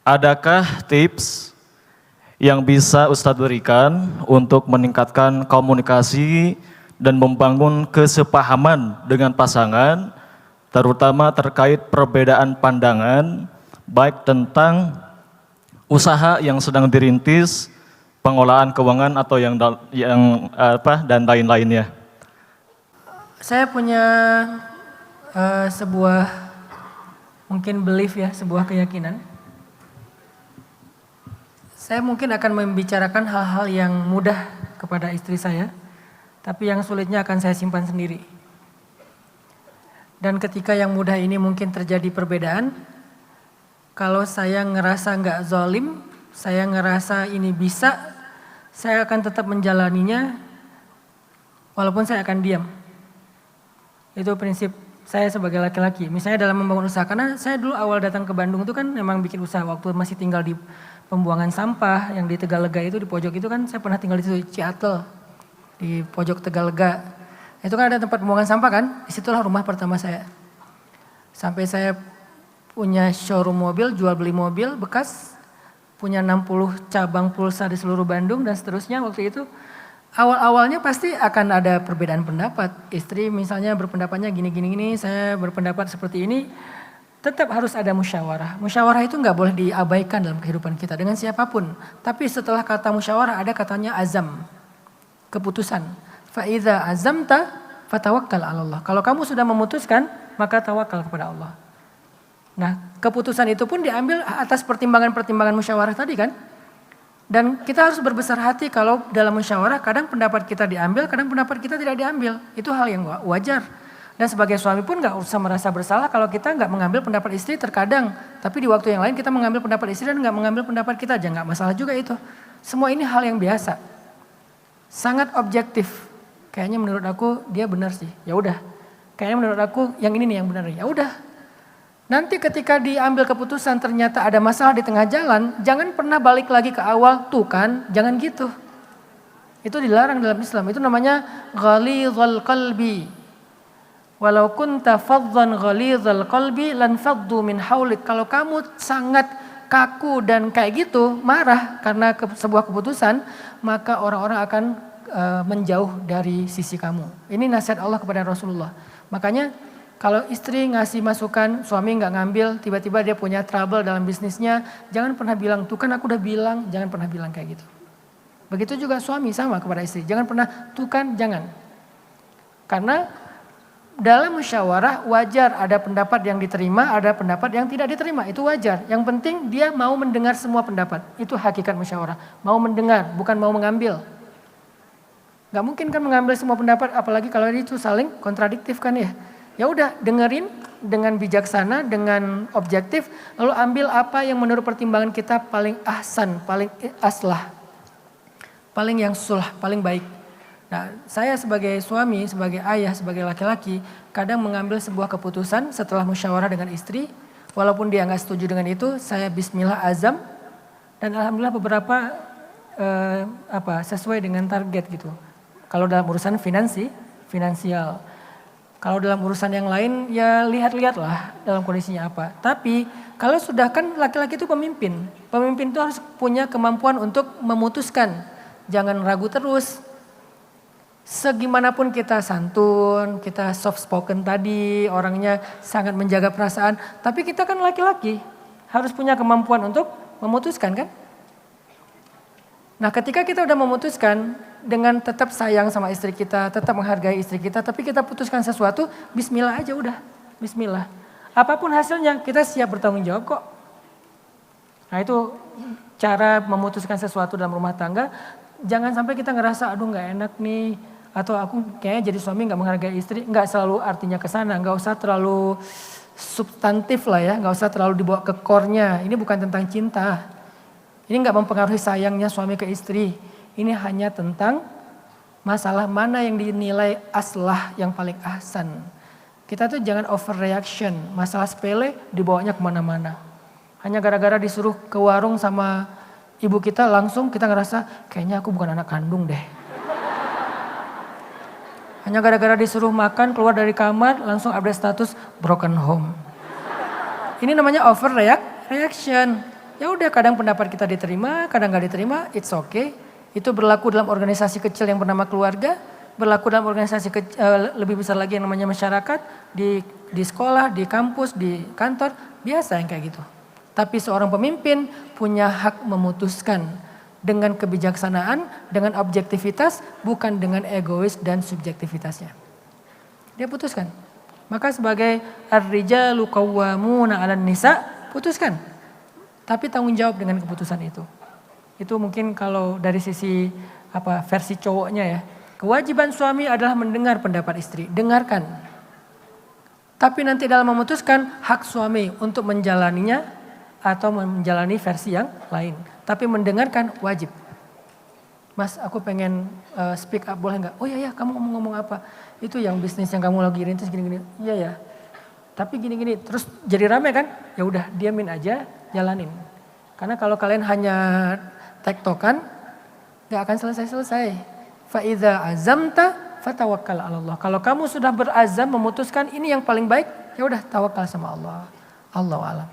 Adakah tips yang bisa Ustadz berikan untuk meningkatkan komunikasi dan membangun kesepahaman dengan pasangan, terutama terkait perbedaan pandangan, baik tentang usaha yang sedang dirintis, pengolahan keuangan atau dan lain-lainnya? Saya punya sebuah mungkin belief ya, sebuah keyakinan. Saya mungkin akan membicarakan hal-hal yang mudah kepada istri saya, tapi yang sulitnya akan saya simpan sendiri. Dan ketika yang mudah ini mungkin terjadi perbedaan, kalau saya ngerasa nggak zolim, saya ngerasa ini bisa, saya akan tetap menjalaninya, walaupun saya akan diam. Itu prinsip saya sebagai laki-laki. Misalnya dalam membangun usaha, karena saya dulu awal datang ke Bandung itu kan memang bikin usaha waktu masih tinggal di pembuangan sampah yang di Tegalega itu, di pojok itu kan saya pernah tinggal di situ, Ciatel, di pojok Tegalega. Itu kan ada tempat pembuangan sampah kan, disitulah rumah pertama saya. Sampai saya punya showroom mobil, jual beli mobil bekas, punya 60 cabang pulsa di seluruh Bandung dan seterusnya waktu itu. Awal-awalnya pasti akan ada perbedaan pendapat. Istri misalnya berpendapatnya gini-gini, saya berpendapat seperti ini. Tetap harus ada musyawarah. Musyawarah itu nggak boleh diabaikan dalam kehidupan kita dengan siapapun. Tapi setelah kata musyawarah ada katanya azam, keputusan. Fa'idha azamta fatawakkal 'ala Allah. Kalau kamu sudah memutuskan, maka tawakal kepada Allah. Nah, keputusan itu pun diambil atas pertimbangan-pertimbangan musyawarah tadi kan. Dan kita harus berbesar hati kalau dalam musyawarah kadang pendapat kita diambil, kadang pendapat kita tidak diambil. Itu hal yang wajar. Dan sebagai suami pun gak usah merasa bersalah kalau kita gak mengambil pendapat istri terkadang. Tapi di waktu yang lain kita mengambil pendapat istri dan gak mengambil pendapat kita aja, gak masalah juga itu. Semua ini hal yang biasa. Sangat objektif. Kayaknya menurut aku dia benar sih, ya udah. Kayaknya menurut aku yang ini nih yang benar, ya udah. Nanti ketika diambil keputusan ternyata ada masalah di tengah jalan, jangan pernah balik lagi ke awal, tuh kan, jangan gitu. Itu dilarang dalam Islam, itu namanya ghalidhal qalbi. Walau kunta faddan ghalidhal qalbi lan faddu min haulik. Kalau kamu sangat kaku dan kayak gitu, marah karena sebuah keputusan, maka orang-orang akan menjauh dari sisi kamu. Ini nasihat Allah kepada Rasulullah. Makanya kalau istri ngasih masukan, suami nggak ngambil, tiba-tiba dia punya trouble dalam bisnisnya, jangan pernah bilang, tuh kan aku udah bilang, jangan pernah bilang kayak gitu. Begitu juga suami sama kepada istri, jangan pernah, tuh kan, jangan. Karena dalam musyawarah wajar ada pendapat yang diterima, ada pendapat yang tidak diterima, itu wajar. Yang penting dia mau mendengar semua pendapat, itu hakikat musyawarah. Mau mendengar, bukan mau mengambil. Gak mungkin kan mengambil semua pendapat, apalagi kalau itu saling kontradiktif kan ya. Ya udah dengerin dengan bijaksana, dengan objektif, lalu ambil apa yang menurut pertimbangan kita paling ahsan, paling aslah, paling yang sulh, paling baik. Nah, saya sebagai suami, sebagai ayah, sebagai laki-laki, kadang mengambil sebuah keputusan setelah musyawarah dengan istri, walaupun dia nggak setuju dengan itu, saya bismillah azam, dan alhamdulillah beberapa sesuai dengan target gitu. Kalau dalam urusan finansial. Kalau dalam urusan yang lain ya lihat-lihatlah dalam kondisinya apa. Tapi kalau sudah kan laki-laki itu pemimpin. Pemimpin itu harus punya kemampuan untuk memutuskan. Jangan ragu terus. Segimanapun kita santun, kita soft spoken tadi, orangnya sangat menjaga perasaan. Tapi kita kan laki-laki, harus punya kemampuan untuk memutuskan kan. Nah ketika kita udah memutuskan, dengan tetap sayang sama istri kita, tetap menghargai istri kita, tapi kita putuskan sesuatu, bismillah aja udah, bismillah. Apapun hasilnya, kita siap bertanggung jawab kok. Nah itu cara memutuskan sesuatu dalam rumah tangga, jangan sampai kita ngerasa aduh gak enak nih, atau aku kayaknya jadi suami gak menghargai istri, gak selalu artinya ke sana, gak usah terlalu substantif lah ya, gak usah terlalu dibawa ke core-nya. Ini bukan tentang cinta, ini gak mempengaruhi sayangnya suami ke istri, ini hanya tentang masalah mana yang dinilai aslah yang paling ahsan. Kita tuh jangan overreaction, masalah sepele dibawanya kemana-mana. Hanya gara-gara disuruh ke warung sama ibu kita langsung kita ngerasa kayaknya aku bukan anak kandung deh. Hanya gara-gara disuruh makan keluar dari kamar langsung update status broken home. Ini namanya overreaction. Ya udah, kadang pendapat kita diterima, kadang nggak diterima, it's okay. Itu berlaku dalam organisasi kecil yang bernama keluarga, berlaku dalam organisasi lebih besar lagi yang namanya masyarakat, di sekolah, di kampus, di kantor, biasa yang kayak gitu. Tapi seorang pemimpin punya hak memutuskan dengan kebijaksanaan, dengan objektivitas, bukan dengan egois dan subjektivitasnya. Dia putuskan. Maka sebagai ar-rijalu qawwamuna 'alan nisa, putuskan. Tapi tanggung jawab dengan keputusan itu. Itu mungkin kalau dari sisi versi cowoknya ya. Kewajiban suami adalah mendengar pendapat istri, dengarkan. Tapi nanti dalam memutuskan hak suami untuk menjalaninya atau menjalani versi yang lain. Tapi mendengarkan wajib. Mas, aku pengen speak up, boleh nggak? Oh iya, kamu ngomong apa? Itu yang bisnis yang kamu lagi rintis gini-gini. Iya ya. Tapi gini-gini, terus jadi rame kan? Ya udah, diamin aja, jalanin. Karena kalau kalian hanya tektokan, nggak akan selesai-selesai. Fa'idha azamta fatawakkal 'ala Allah. Kalau kamu sudah berazam memutuskan ini yang paling baik, ya udah tawakal sama Allah. Allahu a'lam.